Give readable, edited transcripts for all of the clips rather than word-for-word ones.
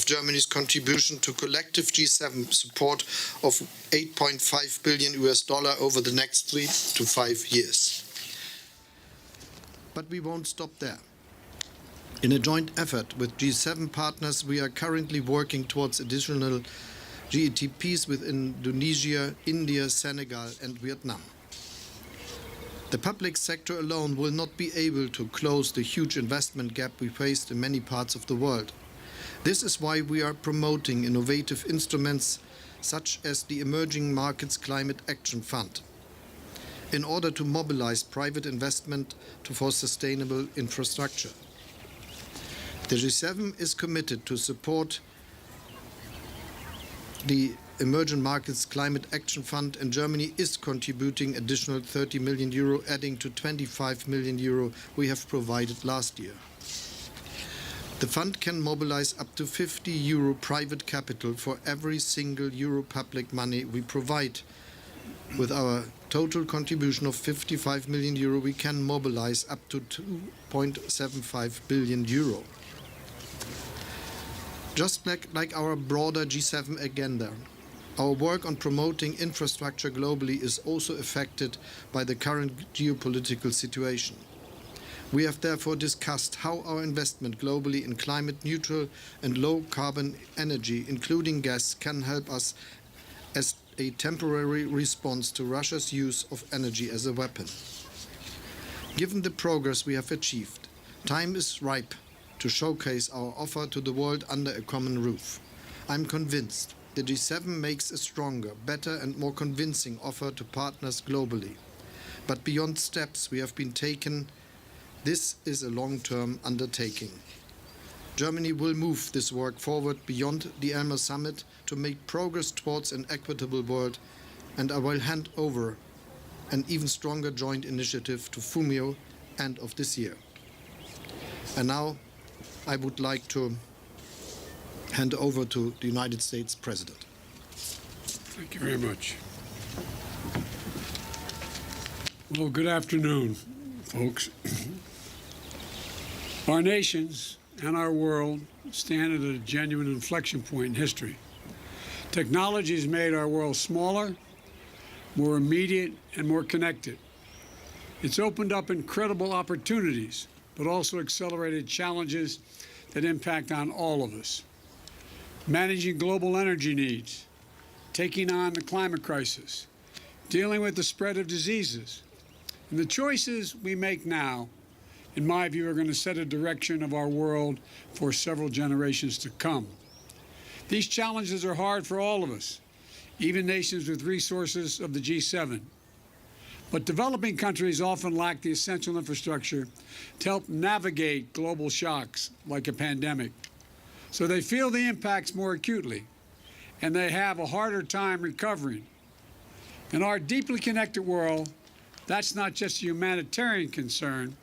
Germany's contribution to collective G7 support of $8.5 billion over the next 3 to 5 years. But we won't stop there. In a joint effort with G7 partners, we are currently working towards additional GETPs with Indonesia, India, Senegal and Vietnam. The public sector alone will not be able to close the huge investment gap we faced in many parts of the world. This is why we are promoting innovative instruments such as the Emerging Markets Climate Action Fund, in order to mobilize private investment for sustainable infrastructure. The G7 is committed to support the Emerging Markets Climate Action Fund, and Germany is contributing additional €30 million, adding to €25 million we have provided last year. The fund can mobilize up to €50 private capital for every single euro public money we provide. With our total contribution of €55 million, we can mobilize up to €2.75 billion. Just like our broader G7 agenda, our work on promoting infrastructure globally is also affected by the current geopolitical situation. We have therefore discussed how our investment globally in climate-neutral and low-carbon energy, including gas, can help us as a temporary response to Russia's use of energy as a weapon. Given the progress we have achieved, time is ripe to showcase our offer to the world under a common roof. I'm convinced the G7 makes a stronger, better and more convincing offer to partners globally. But beyond steps we have been taken, this is a long-term undertaking. Germany will move this work forward beyond the Elmhurst Summit to make progress towards an equitable world, and I will hand over an even stronger joint initiative to Fumio end of this year. And now I would like to hand over to the United States President. Thank you very much. Well, good afternoon, folks. Our nations and our world stand at a genuine inflection point in history. Technology has made our world smaller, more immediate, and more connected. It's opened up incredible opportunities, but also accelerated challenges that impact on all of us. Managing global energy needs, taking on the climate crisis, dealing with the spread of diseases. And the choices we make now, in my view, are going to set a direction of our world for several generations to come. These challenges are hard for all of us, even nations with resources of the G7. But developing countries often lack the essential infrastructure to help navigate global shocks like a pandemic. So they feel the impacts more acutely, and they have a harder time recovering. In our deeply connected world, that's not just a humanitarian concern,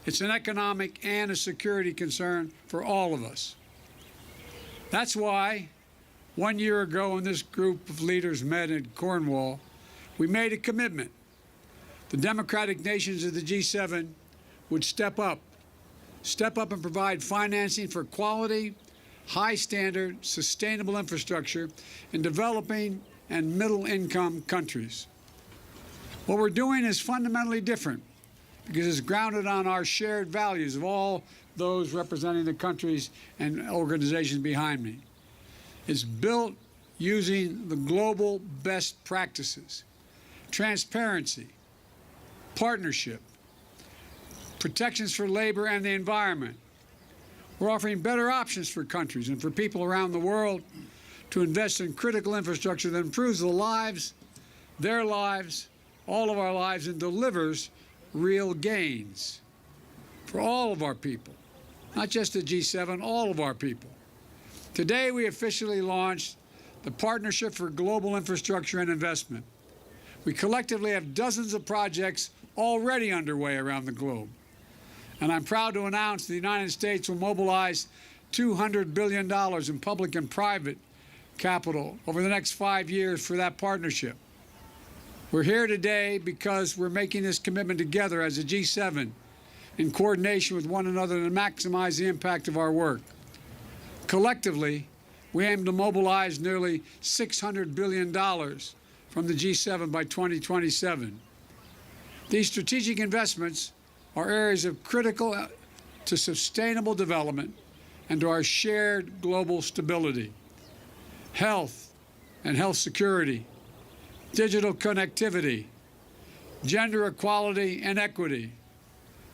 it's an economic and a security concern for all of us. That's why 1 year ago when this group of leaders met in Cornwall, we made a commitment. The democratic nations of the G7 would step up and provide financing for quality, high-standard, sustainable infrastructure in developing and middle-income countries. What we're doing is fundamentally different because it's grounded on our shared values of all those representing the countries and organizations behind me. It's built using the global best practices, transparency, partnership, protections for labor and the environment. We're offering better options for countries and for people around the world to invest in critical infrastructure that improves the lives, their lives, all of our lives, and delivers real gains for all of our people, not just the G7, all of our people. Today, we officially launched the Partnership for Global Infrastructure and Investment. We collectively have dozens of projects already underway around the globe. And I'm proud to announce the United States will mobilize $200 billion in public and private capital over the next 5 years for that partnership. We're here today because we're making this commitment together as a G7 in coordination with one another to maximize the impact of our work. Collectively, We aim to mobilize nearly $600 billion from the G7 by 2027. These strategic investments are areas of critical to sustainable development and to our shared global stability. Health and health security, digital connectivity, gender equality and equity,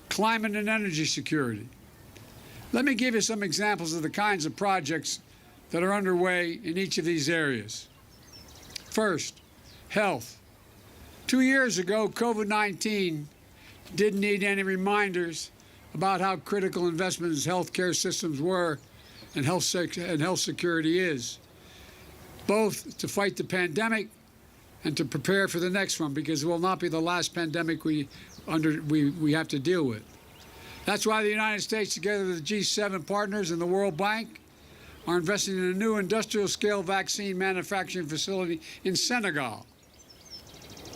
climate and energy security. Let me give you some examples of the kinds of projects that are underway in each of these areas. First, health. 2 years ago, COVID-19 didn't need any reminders about how critical investments in healthcare systems were and health security is, both to fight the pandemic and to prepare for the next one, because it will not be the last pandemic we have to deal with. That's why the United States, together with the G7 partners and the World Bank, are investing in a new industrial-scale vaccine manufacturing facility in Senegal.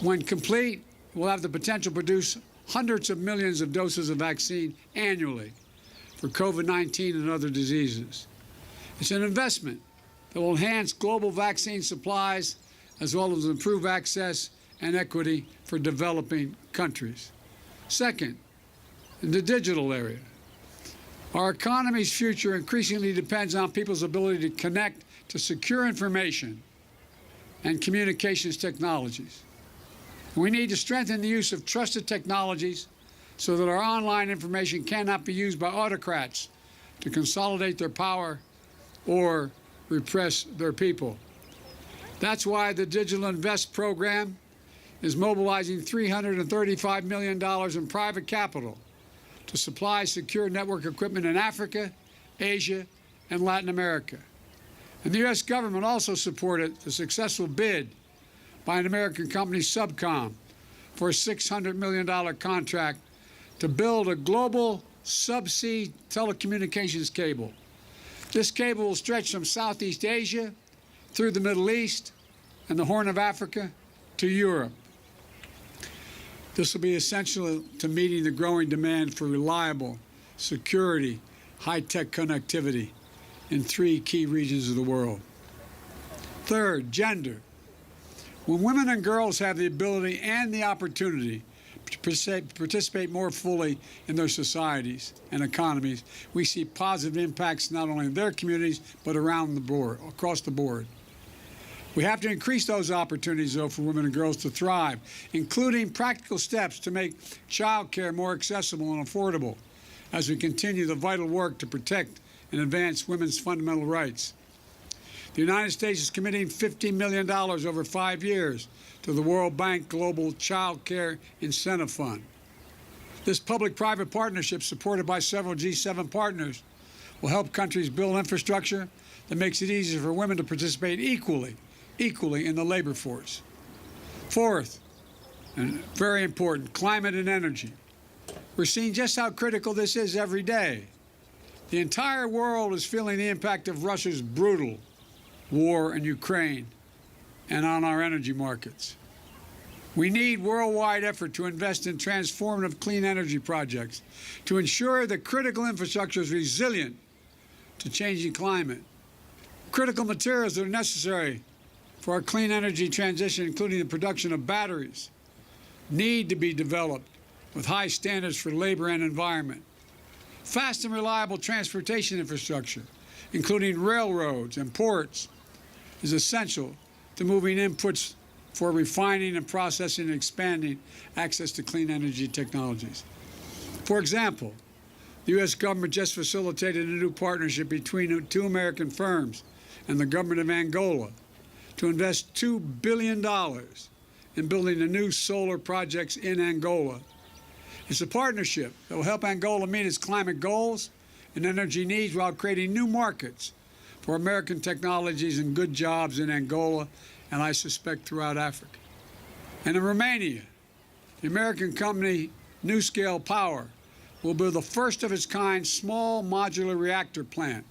When complete, we'll have the potential to produce hundreds of millions of doses of vaccine annually for COVID-19 and other diseases. It's an investment that will enhance global vaccine supplies as well as improve access and equity for developing countries. Second, in the digital area, our economy's future increasingly depends on people's ability to connect to secure information and communications technologies. We need to strengthen the use of trusted technologies so that our online information cannot be used by autocrats to consolidate their power or repress their people. That's why the Digital Invest program is mobilizing $335 million in private capital to supply secure network equipment in Africa, Asia, and Latin America. And the U.S. government also supported the successful bid by an American company, Subcom, for a $600 million contract to build a global subsea telecommunications cable. This cable will stretch from Southeast Asia through the Middle East and the Horn of Africa to Europe. This will be essential to meeting the growing demand for reliable, security, high-tech connectivity in 3 key regions of the world. Third, gender. When women and girls have the ability and the opportunity to participate more fully in their societies and economies, we see positive impacts not only in their communities, but around the board, across the board. We have to increase those opportunities, though, for women and girls to thrive, including practical steps to make child care more accessible and affordable as we continue the vital work to protect and advance women's fundamental rights. The United States is committing $50 million over 5 years to the World Bank Global Child Care Incentive Fund. This public-private partnership, supported by several G7 partners, will help countries build infrastructure that makes it easier for women to participate equally in the labor force. Fourth, and very important, climate and energy. We're seeing just how critical this is every day. The entire world is feeling the impact of Russia's brutal war in Ukraine and on our energy markets. We need worldwide effort to invest in transformative clean energy projects to ensure that critical infrastructure is resilient to changing climate. Critical materials that are necessary for our clean energy transition, including the production of batteries, need to be developed with high standards for labor and environment. Fast and reliable transportation infrastructure, including railroads and ports, is essential to moving inputs for refining and processing and expanding access to clean energy technologies. For example, the U.S. government just facilitated a new partnership between 2 American firms and the government of Angola to invest $2 billion in building the new solar projects in Angola. It's a partnership that will help Angola meet its climate goals and energy needs while creating new markets for American technologies and good jobs in Angola, and I suspect throughout Africa. And in Romania, the American company NuScale Power will build the first of its kind small modular reactor plant.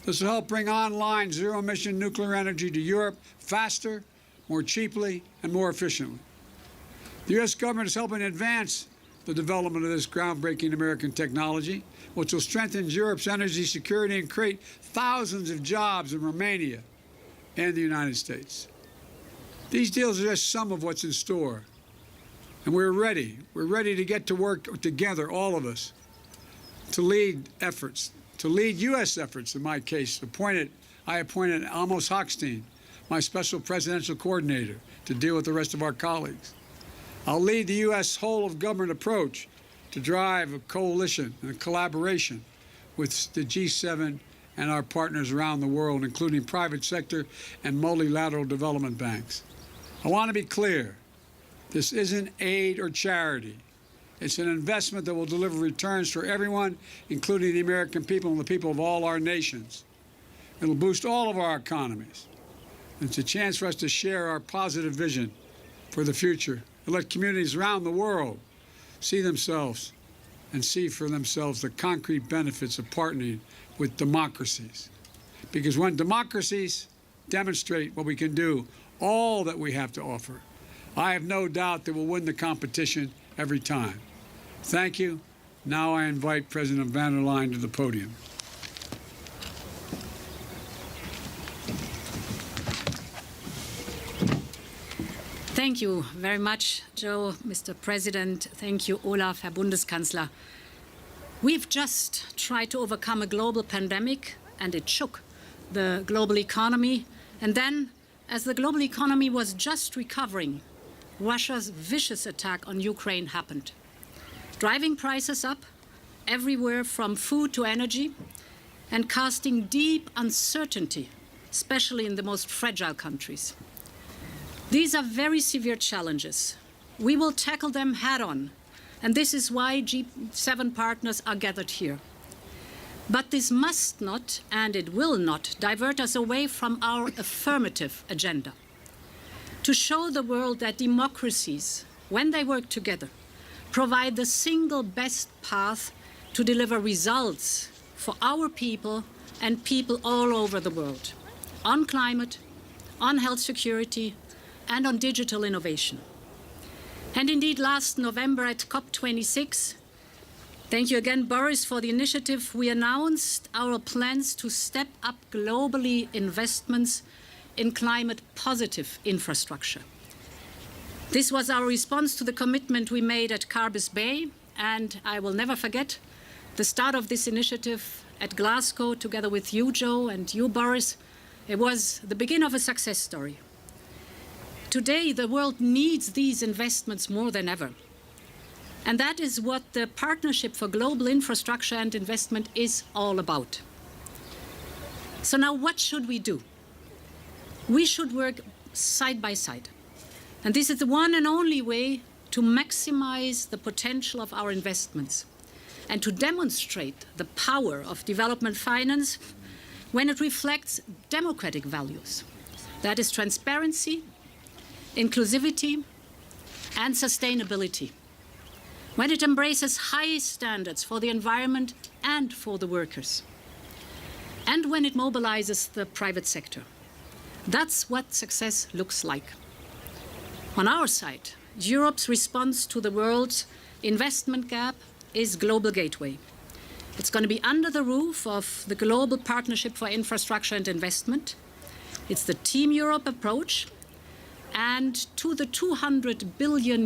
This will help bring online zero-emission nuclear energy to Europe faster, more cheaply, and more efficiently. The U.S. government is helping advance the development of this groundbreaking American technology, which will strengthen Europe's energy security and create thousands of jobs in Romania and the United States. These deals are just some of what's in store. And we're ready. We're ready to get to work together, all of us, to lead efforts, to lead U.S. efforts, in my case. I appointed Amos Hochstein, my special presidential coordinator, to deal with the rest of our colleagues. I'll lead the U.S. whole-of-government approach to drive a coalition and a collaboration with the G7 and our partners around the world, including private sector and multilateral development banks. I want to be clear. This isn't aid or charity. It's an investment that will deliver returns for everyone, including the American people and the people of all our nations. It'll boost all of our economies. It's a chance for us to share our positive vision for the future and let communities around the world see themselves and see for themselves the concrete benefits of partnering with democracies. Because when democracies demonstrate what we can do, all that we have to offer, I have no doubt that we'll win the competition every time. Thank you. Now I invite President von der Leyen to the podium. Thank you very much, Joe, Mr. President. Thank you, Olaf, Herr Bundeskanzler. We've just tried to overcome a global pandemic, and it shook the global economy. And then, as the global economy was just recovering, Russia's vicious attack on Ukraine happened, driving prices up everywhere from food to energy and casting deep uncertainty, especially in the most fragile countries. These are very severe challenges. We will tackle them head-on, and this is why G7 partners are gathered here. But this must not, and it will not, divert us away from our affirmative agenda. To show the world that democracies, when they work together, provide the single best path to deliver results for our people and people all over the world, on climate, on health security, and on digital innovation. And indeed, last November at COP26, thank you again, Boris, for the initiative, we announced our plans to step up globally investments in climate-positive infrastructure. This was our response to the commitment we made at Carbis Bay, and I will never forget the start of this initiative at Glasgow, together with you, Joe, and you, Boris. It was the beginning of a success story. Today, the world needs these investments more than ever. And that is what the Partnership for Global Infrastructure and Investment is all about. So now what should we do? We should work side by side. And this is the one and only way to maximize the potential of our investments and to demonstrate the power of development finance when it reflects democratic values. That is transparency, inclusivity, and sustainability. When it embraces high standards for the environment and for the workers. And when it mobilizes the private sector. That's what success looks like. On our side, Europe's response to the world's investment gap is Global Gateway. It's going to be under the roof of the Global Partnership for Infrastructure and Investment. It's the Team Europe approach. And to the $200 billion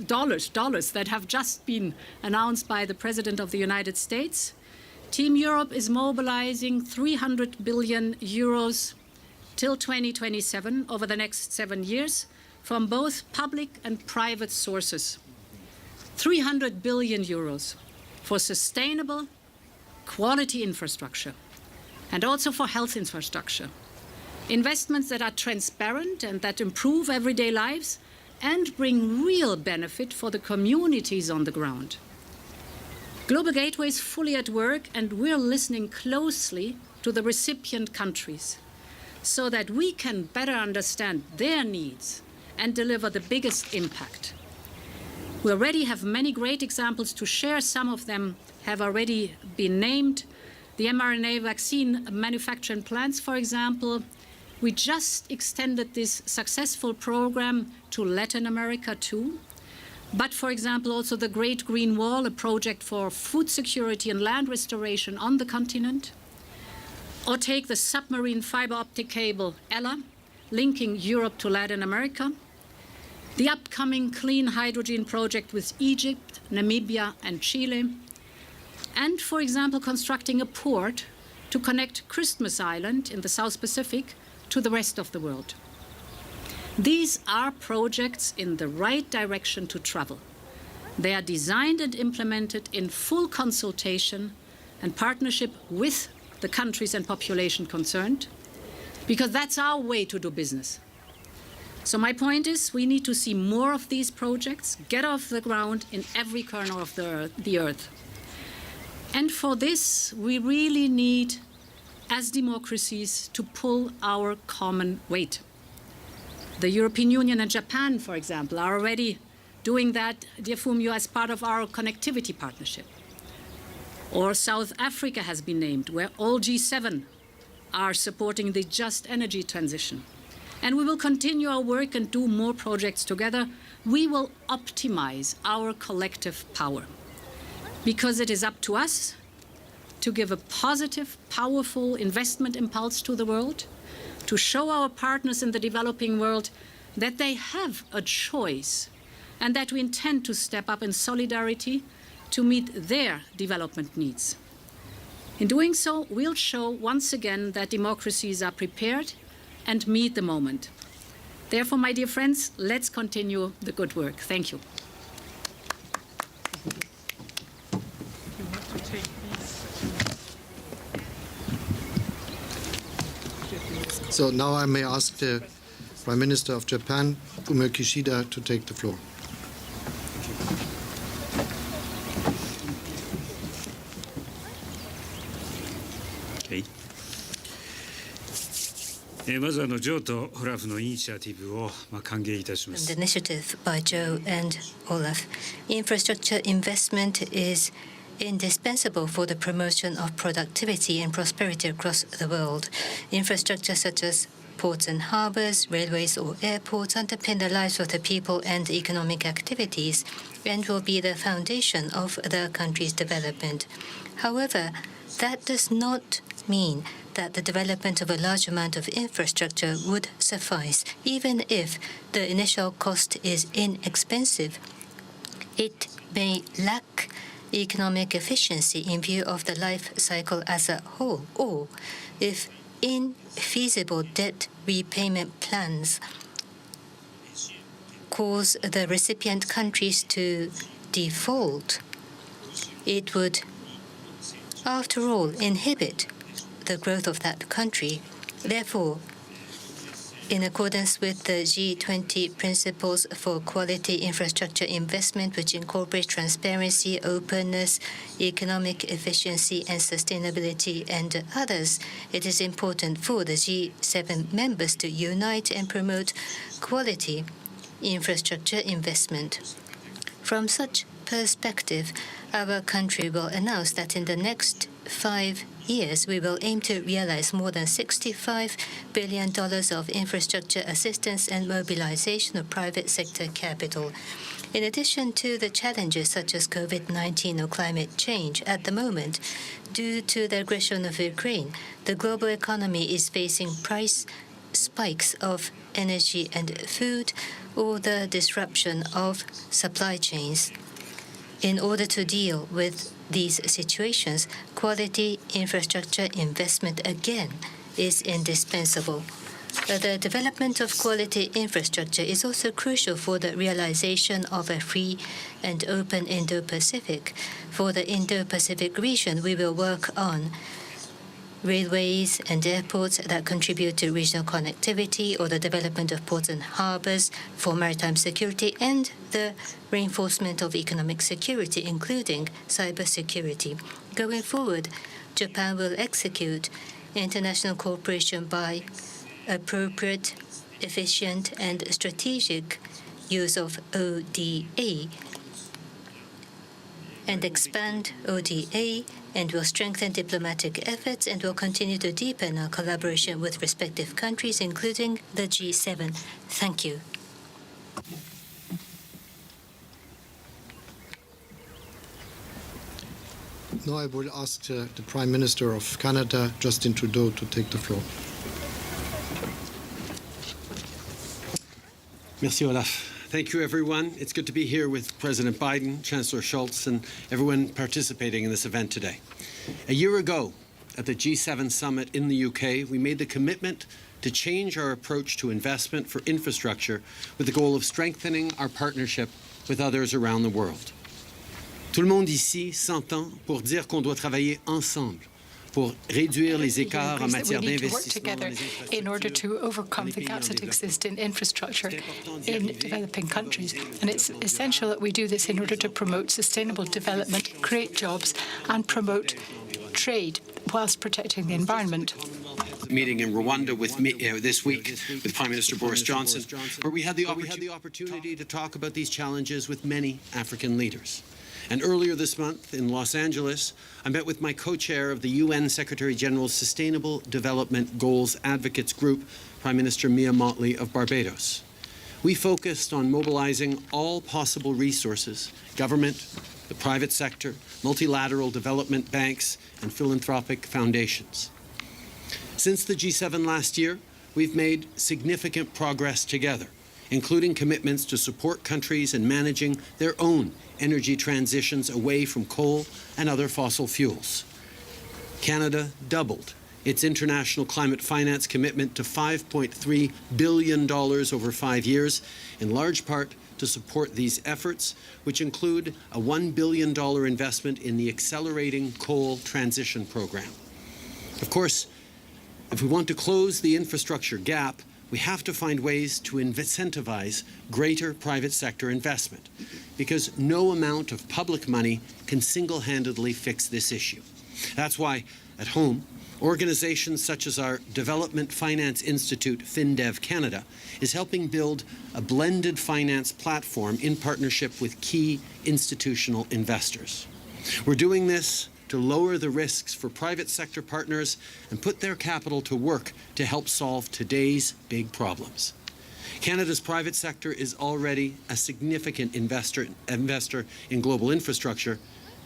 dollars that have just been announced by the President of the United States, Team Europe is mobilizing 300 billion euros till 2027 over the next 7 years from both public and private sources. 300 billion euros for sustainable, quality infrastructure and also for health infrastructure. Investments that are transparent and that improve everyday lives and bring real benefit for the communities on the ground. Global Gateway is fully at work, and we're listening closely to the recipient countries so that we can better understand their needs and deliver the biggest impact. We already have many great examples to share. Some of them have already been named. The mRNA vaccine manufacturing plants, for example. We just extended this successful program to Latin America too. But, for example, also the Great Green Wall, a project for food security and land restoration on the continent. Or take the submarine fiber optic cable, Ella, linking Europe to Latin America. The upcoming clean hydrogen project with Egypt, Namibia, and Chile. And, for example, constructing a port to connect Christmas Island in the South Pacific to the rest of the world. These are projects in the right direction to travel. They are designed and implemented in full consultation and partnership with the countries and population concerned, because that's our way to do business. So my point is, we need to see more of these projects get off the ground in every corner of the earth. And for this, we really need, as democracies, to pull our common weight. The European Union and Japan, for example, are already doing that, dear Fumio, as part of our connectivity partnership. Or South Africa has been named, where all G7 are supporting the just energy transition. And we will continue our work and do more projects together. We will optimize our collective power, because it is up to us to give a positive, powerful investment impulse to the world, to show our partners in the developing world that they have a choice and that we intend to step up in solidarity to meet their development needs. In doing so, we'll show once again that democracies are prepared and meet the moment. Therefore, my dear friends, let's continue the good work. Thank you. So now I may ask the Prime Minister of Japan, Fumio Kishida, to take the floor. Okay. まずジョーとオラフのイニシアティブを歓迎いたします。The initiative by Joe and Olaf. Infrastructure investment is indispensable for the promotion of productivity and prosperity across the world. Infrastructure such as ports and harbors, railways or airports underpin the lives of the people and economic activities and will be the foundation of the country's development. However, that does not mean that the development of a large amount of infrastructure would suffice. Even if the initial cost is inexpensive, it may lack economic efficiency in view of the life cycle as a whole, or if infeasible debt repayment plans cause the recipient countries to default, it would, after all, inhibit the growth of that country. Therefore, in accordance with the G20 principles for quality infrastructure investment, which incorporate transparency, openness, economic efficiency, and sustainability, and others, it is important for the G7 members to unite and promote quality infrastructure investment. From such perspective, our country will announce that in the next 5 years, we will aim to realize more than $65 billion of infrastructure assistance and mobilization of private sector capital. In addition to the challenges such as COVID-19 or climate change, at the moment, due to the aggression of Ukraine, the global economy is facing price spikes of energy and food or the disruption of supply chains. In order to deal with these situations, quality infrastructure investment again is indispensable. The development of quality infrastructure is also crucial for the realization of a free and open Indo-Pacific. For the Indo-Pacific region, we will work on railways and airports that contribute to regional connectivity, or the development of ports and harbors for maritime security, and the reinforcement of economic security, including cybersecurity. Going forward, Japan will execute international cooperation by appropriate, efficient, and strategic use of ODA, and expand ODA, and will strengthen diplomatic efforts and will continue to deepen our collaboration with respective countries, including the G7. Thank you. Now I will ask the Prime Minister of Canada, Justin Trudeau, to take the floor. Merci, Olaf. Thank you, everyone. It's good to be here with President Biden, Chancellor Scholz, and everyone participating in this event today. A year ago, at the G7 summit in the UK, we made the commitment to change our approach to investment for infrastructure with the goal of strengthening our partnership with others around the world. Tout le monde ici s'entend pour dire qu'on doit travailler ensemble pour réduire les écarts en matière d'investissement in order to overcome the gaps that exist in infrastructure in developing countries. And it's essential that we do this in order to promote sustainable development, create jobs, and promote trade whilst protecting the environment. Meeting in Rwanda with me this week with Prime Minister Boris Johnson, where we had the opportunity to talk about these challenges with many African leaders. And earlier this month in Los Angeles, I met with my co-chair of the UN Secretary-General's Sustainable Development Goals Advocates Group, Prime Minister Mia Mottley of Barbados. We focused on mobilizing all possible resources, government, the private sector, multilateral development banks, and philanthropic foundations. Since the G7 last year, we've made significant progress together, including commitments to support countries in managing their own energy transitions away from coal and other fossil fuels. Canada doubled its international climate finance commitment to $5.3 billion over 5 years, in large part to support these efforts, which include a $1 billion investment in the Accelerating Coal Transition Program. Of course, if we want to close the infrastructure gap, we have to find ways to incentivize greater private sector investment, because no amount of public money can single-handedly fix this issue. That's why, at home, organizations such as our Development Finance Institute, FinDev Canada, is helping build a blended finance platform in partnership with key institutional investors. We're doing this to lower the risks for private sector partners and put their capital to work to help solve today's big problems. Canada's private sector is already a significant investor in global infrastructure,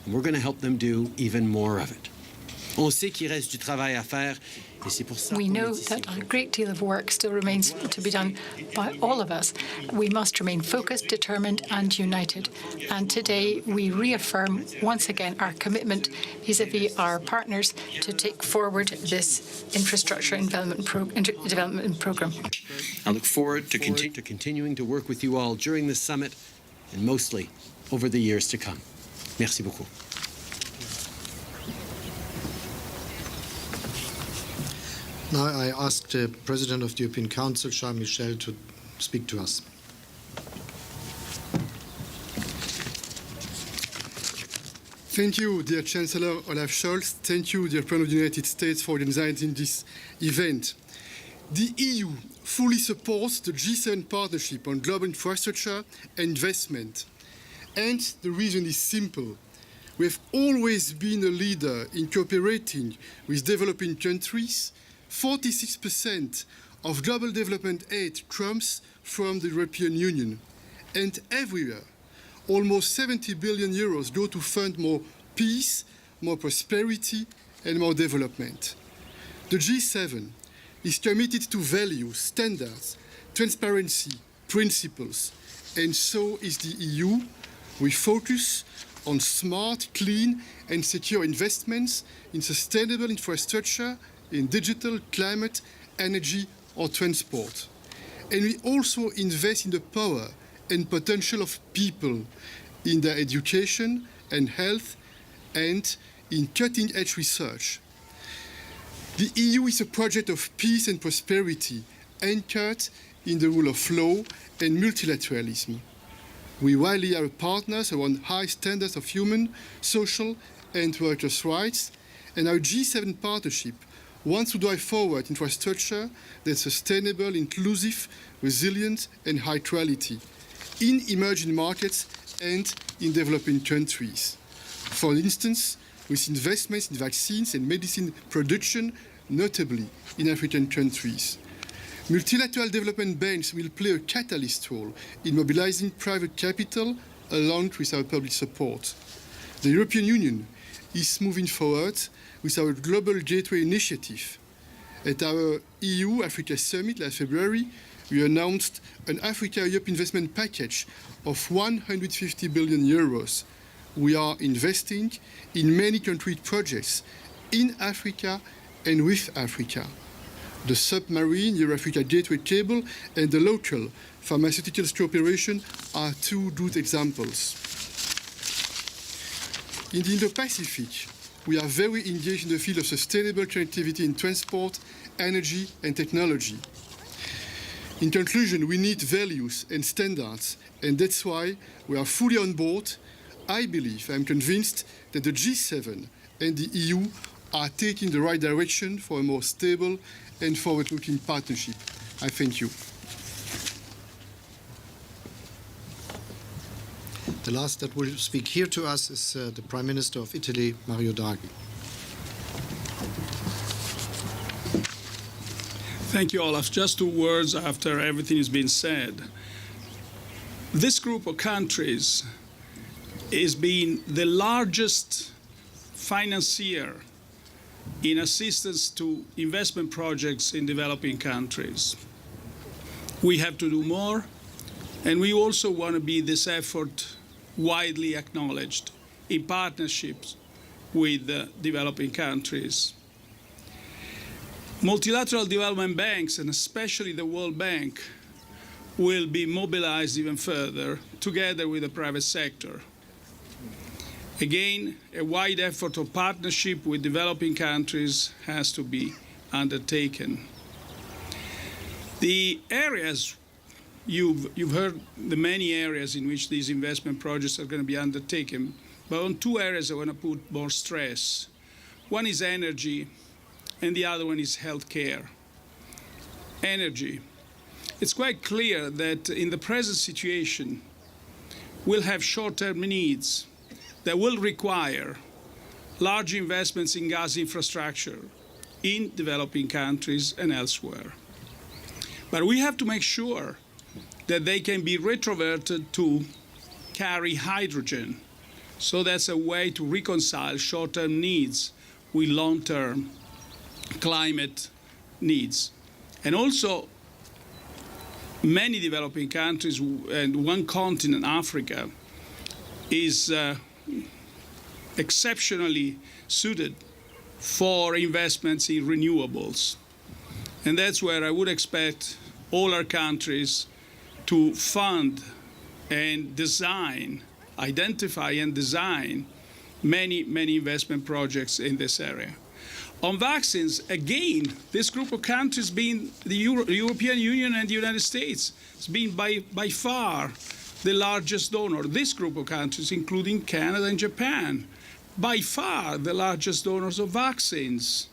and we're going to help them do even more of it. On sait qu'il reste du travail à faire, et c'est pour ça We know that a great deal of work still remains to be done by all of us. We must remain focused, determined, and united. And today we reaffirm once again our commitment vis-à-vis our partners to take forward this infrastructure and development program. I look forward to continuing to work with you all during this summit and mostly over the years to come. Merci beaucoup. Now I ask the President of the European Council, Charles Michel, to speak to us. Thank you, dear Chancellor Olaf Scholz. Thank you, dear President of the United States, for organizing this event. The EU fully supports the G7 partnership on global infrastructure and investment. And the reason is simple. We have always been a leader in cooperating with developing countries. 46% of global development aid comes from the European Union. And everywhere, almost 70 billion euros go to fund more peace, more prosperity, and more development. The G7 is committed to values, standards, transparency, principles, and so is the EU. We focus on smart, clean, and secure investments in sustainable infrastructure, in digital, climate, energy, or transport. And we also invest in the power and potential of people, in their education and health, and in cutting-edge research. The EU is a project of peace and prosperity, anchored in the rule of law and multilateralism. We rally our partners around high standards of human, social, and workers' rights, and our G7 partnership wants to drive forward infrastructure that's sustainable, inclusive, resilient, and high quality in emerging markets and in developing countries. For instance, with investments in vaccines and medicine production, notably in African countries. Multilateral development banks will play a catalyst role in mobilizing private capital along with our public support. The European Union is moving forward with our Global Gateway initiative. At our EU-Africa Summit last February, we announced an Africa-Europe investment package of 150 billion euros. We are investing in many concrete projects in Africa and with Africa. The submarine Euro-Africa Gateway cable and the local pharmaceuticals cooperation are two good examples. In the Indo-Pacific, we are very engaged in the field of sustainable connectivity in transport, energy, and technology. In conclusion, we need values and standards, and that's why we are fully on board. I'm convinced that the G7 and the EU are taking the right direction for a more stable and forward-looking partnership. I thank you. The last that will speak here to us is the Prime Minister of Italy, Mario Draghi. Thank you, Olaf. Just 2 words after everything has been said. This group of countries is being the largest financier in assistance to investment projects in developing countries. We have to do more, and we also want to be this effort widely acknowledged in partnerships with developing countries. Multilateral development banks, and especially the World Bank, will be mobilized even further together with the private sector. Again, a wide effort of partnership with developing countries has to be undertaken. The areas, you've heard the many areas in which these investment projects are going to be undertaken, but on 2 areas I want to put more stress. One is energy, and the other one is healthcare. Energy. It's quite clear that in the present situation, we'll have short-term needs that will require large investments in gas infrastructure in developing countries and elsewhere. But we have to make sure that they can be retroverted to carry hydrogen. So that's a way to reconcile short-term needs with long-term climate needs. And also, many developing countries and one continent, Africa, is exceptionally suited for investments in renewables. And that's where I would expect all our countries to fund and design, identify and design many, many investment projects in this area. On vaccines, again, this group of countries being the European Union and the United States, has been by far the largest donor. This group of countries, including Canada and Japan, by far the largest donors of vaccines.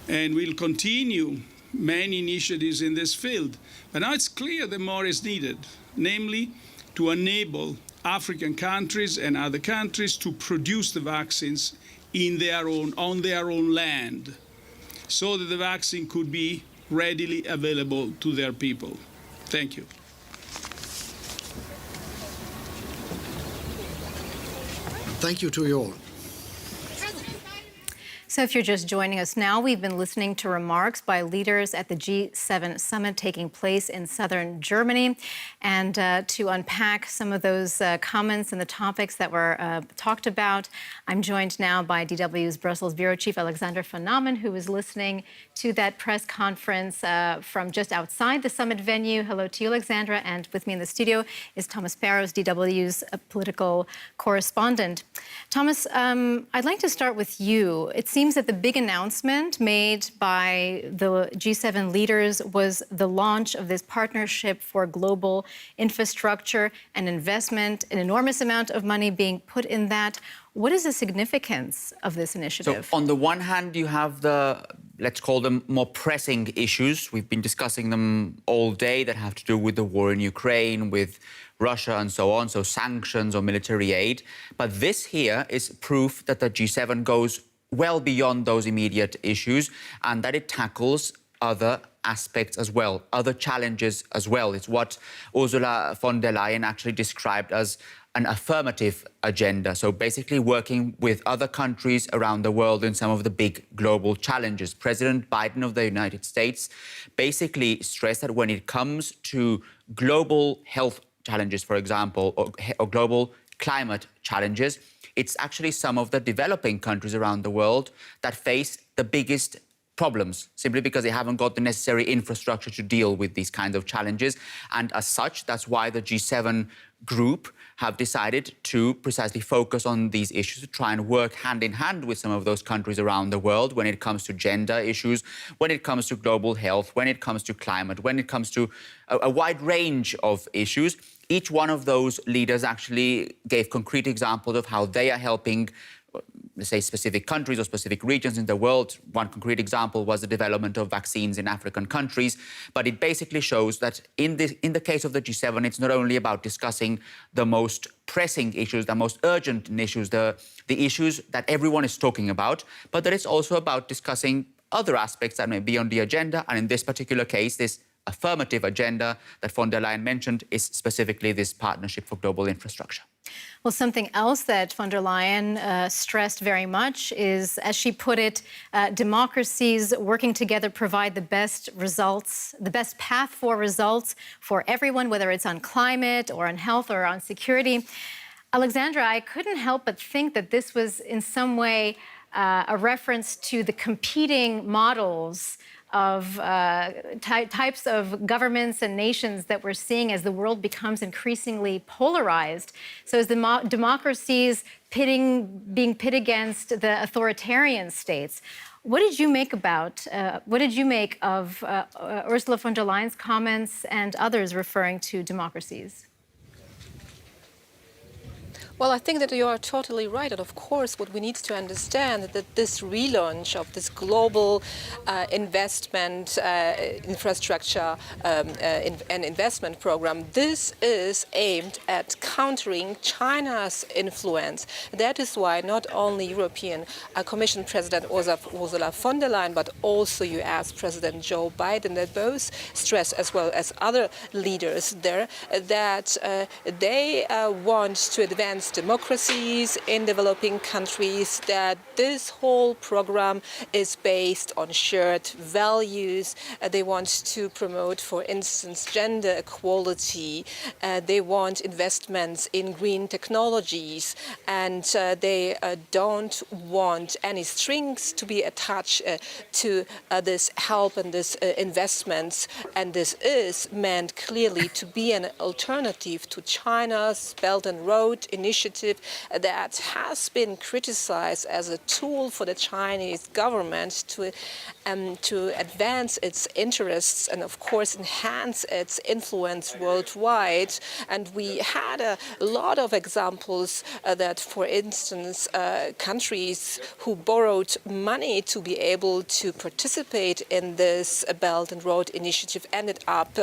And we'll continue many initiatives in this field. But now it's clear that more is needed, namely to enable African countries and other countries to produce the vaccines on their own land, so that the vaccine could be readily available to their people. Thank you. Thank you to you all. So if you're just joining us now, we've been listening to remarks by leaders at the G7 summit taking place in southern Germany. And to unpack some of those comments and the topics that were talked about, I'm joined now by DW's Brussels Bureau Chief Alexander van Namen, who was listening to that press conference from just outside the summit venue. Hello to you, Alexandra. And with me in the studio is Thomas Barrows, DW's political correspondent. Thomas, I'd like to start with you. It seems that the big announcement made by the G7 leaders was the launch of this partnership for global infrastructure and investment, an enormous amount of money being put in that. What is the significance of this initiative? So on the one hand, you have the, let's call them more pressing issues. We've been discussing them all day that have to do with the war in Ukraine, with Russia and so on, so sanctions or military aid. But this here is proof that the G7 goes well beyond those immediate issues and that it tackles other aspects as well, other challenges as well. It's what Ursula von der Leyen actually described as an affirmative agenda. So basically working with other countries around the world in some of the big global challenges. President Biden of the United States basically stressed that when it comes to global health challenges, for example, or global climate challenges, it's actually some of the developing countries around the world that face the biggest problems, simply because they haven't got the necessary infrastructure to deal with these kinds of challenges. And as such, that's why the G7 group have decided to precisely focus on these issues, to try and work hand in hand with some of those countries around the world when it comes to gender issues, when it comes to global health, when it comes to climate, when it comes to a wide range of issues. Each one of those leaders actually gave concrete examples of how they are helping, let's say, specific countries or specific regions in the world. One concrete example was the development of vaccines in African countries. But it basically shows that in the case of the G7, it's not only about discussing the most pressing issues, the most urgent issues, the issues that everyone is talking about, but that it's also about discussing other aspects that may be on the agenda. And in this particular case, this affirmative agenda that von der Leyen mentioned is specifically this partnership for global infrastructure. Well, something else that von der Leyen stressed very much is, as she put it, democracies working together provide the best results, the best path for results for everyone, whether it's on climate or on health or on security. Alexandra, I couldn't help but think that this was in some way a reference to the competing models of types of governments and nations that we're seeing as the world becomes increasingly polarized. So as the democracies being pit against the authoritarian states, what did you make of Ursula von der Leyen's comments and others referring to democracies? Well, I think that you are totally right. And of course, what we need to understand is that this relaunch of this global investment infrastructure and investment program, this is aimed at countering China's influence. That is why not only European Commission President Ursula von der Leyen, but also US President Joe Biden, they both stress, as well as other leaders there, that they want to advance democracies in developing countries, that this whole program is based on shared values. They want to promote, for instance, gender equality. They want investments in green technologies, and they don't want any strings to be attached to this help and this investments. And this is meant clearly to be an alternative to China's Belt and Road Initiative that has been criticized as a tool for the Chinese government to advance its interests and, of course, enhance its influence worldwide. And we had a lot of examples that, for instance, countries who borrowed money to be able to participate in this Belt and Road Initiative ended up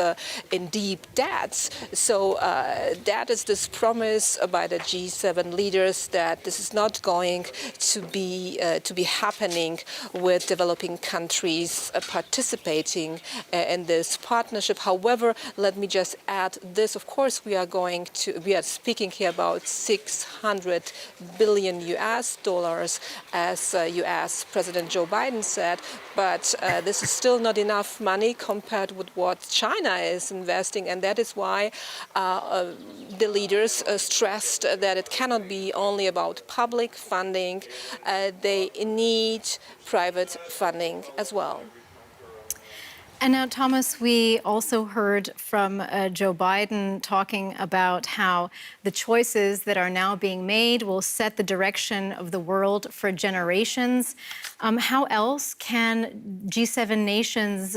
in deep debts. So that is this promise by the G7 leaders that this is not going to be happening with developing countries participating in this partnership. However, let me just add this. Of course, we are speaking here about $600 billion US, as US President Joe Biden said, but this is still not enough money compared with what China is investing, and that is why the leaders stressed that it cannot be only about public funding. They need private funding as well. And now, Thomas, we also heard from Joe Biden talking about how the choices that are now being made will set the direction of the world for generations. How else can G7 nations,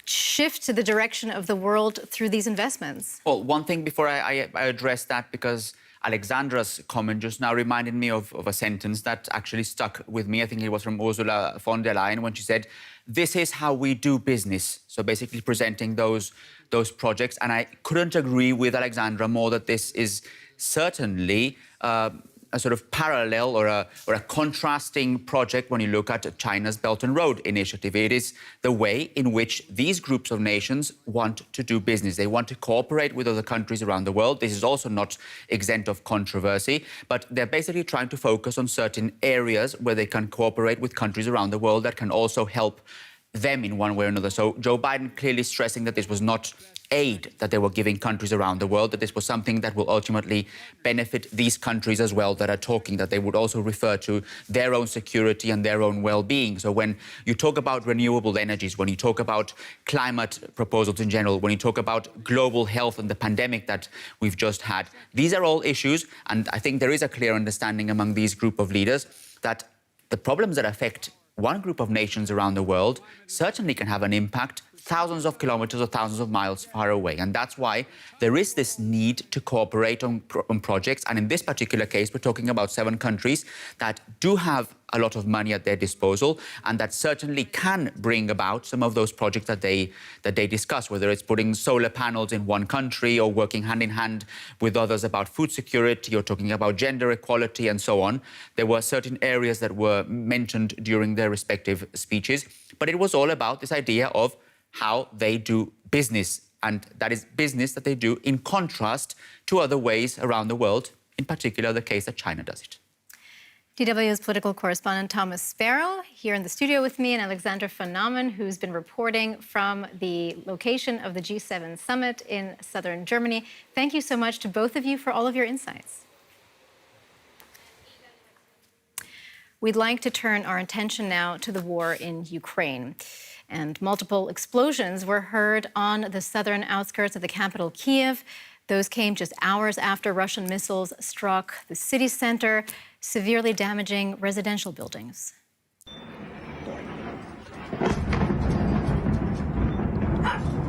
shift the direction of the world through these investments? Well, one thing before I address that, because Alexandra's comment just now reminded me of a sentence that actually stuck with me. I think it was from Ursula von der Leyen when she said, "This is how we do business." So basically presenting those projects. And I couldn't agree with Alexandra more that this is certainly a sort of parallel or a contrasting project when you look at China's Belt and Road Initiative. It is the way in which these groups of nations want to do business. They want to cooperate with other countries around the world. This is also not exempt of controversy, but they're basically trying to focus on certain areas where they can cooperate with countries around the world that can also help them in one way or another. So Joe Biden clearly stressing that this was not aid that they were giving countries around the world, that this was something that will ultimately benefit these countries as well that are talking, that they would also refer to their own security and their own well-being. So when you talk about renewable energies, when you talk about climate proposals in general, when you talk about global health and the pandemic that we've just had, these are all issues, and I think there is a clear understanding among these group of leaders that the problems that affect one group of nations around the world certainly can have an impact thousands of kilometers or thousands of miles far away. And that's why there is this need to cooperate on projects. And in this particular case, we're talking about 7 countries that do have a lot of money at their disposal and that certainly can bring about some of those projects that they discuss, whether it's putting solar panels in one country or working hand in hand with others about food security or talking about gender equality and so on. There were certain areas that were mentioned during their respective speeches, but it was all about this idea of how they do business, and that is business that they do in contrast to other ways around the world, in particular the case that China does it. DW's political correspondent Thomas Sparrow here in the studio with me, and Alexander von Naumann, who's been reporting from the location of the G7 summit in southern Germany. Thank you so much to both of you for all of your insights. We'd like to turn our attention now to the war in Ukraine. And multiple explosions were heard on the southern outskirts of the capital, Kyiv. Those came just hours after Russian missiles struck the city center, severely damaging residential buildings.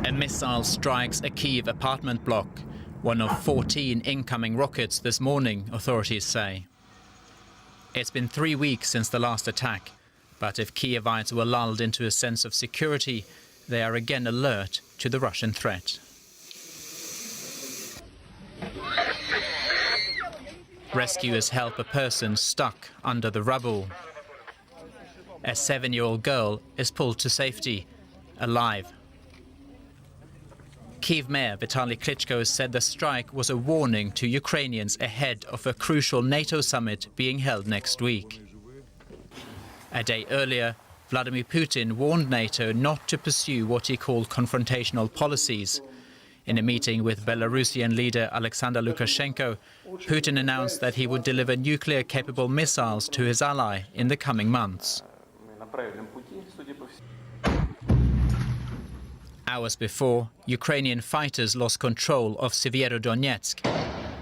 A missile strikes a Kyiv apartment block, one of 14 incoming rockets this morning, authorities say. It's been 3 weeks since the last attack. But if Kyivites were lulled into a sense of security, they are again alert to the Russian threat. Rescuers help a person stuck under the rubble. A 7-year-old girl is pulled to safety, alive. Kyiv Mayor Vitaly Klitschko said the strike was a warning to Ukrainians ahead of a crucial NATO summit being held next week. A day earlier, Vladimir Putin warned NATO not to pursue what he called confrontational policies. In a meeting with Belarusian leader Alexander Lukashenko, Putin announced that he would deliver nuclear-capable missiles to his ally in the coming months. Hours before, Ukrainian fighters lost control of Severodonetsk,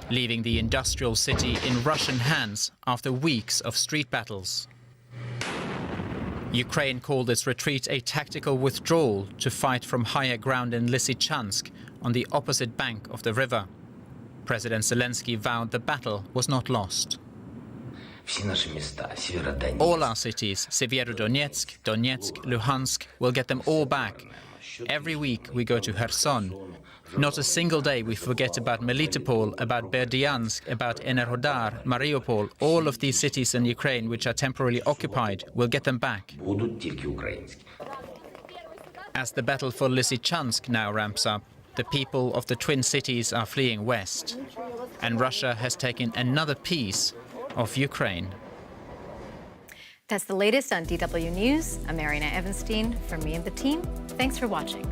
leaving the industrial city in Russian hands after weeks of street battles. Ukraine called its retreat a tactical withdrawal to fight from higher ground in Lysychansk on the opposite bank of the river. President Zelensky vowed the battle was not lost. All our cities, Severodonetsk, Donetsk, Luhansk, will get them all back. Every week we go to Kherson. Not a single day we forget about Melitopol, about Berdyansk, about Enerhodar, Mariupol. All of these cities in Ukraine which are temporarily occupied, will get them back. As the battle for Lysychansk now ramps up, the people of the twin cities are fleeing west. And Russia has taken another piece of Ukraine. That's the latest on DW News. I'm Marina Evanstein. From me and the team, thanks for watching.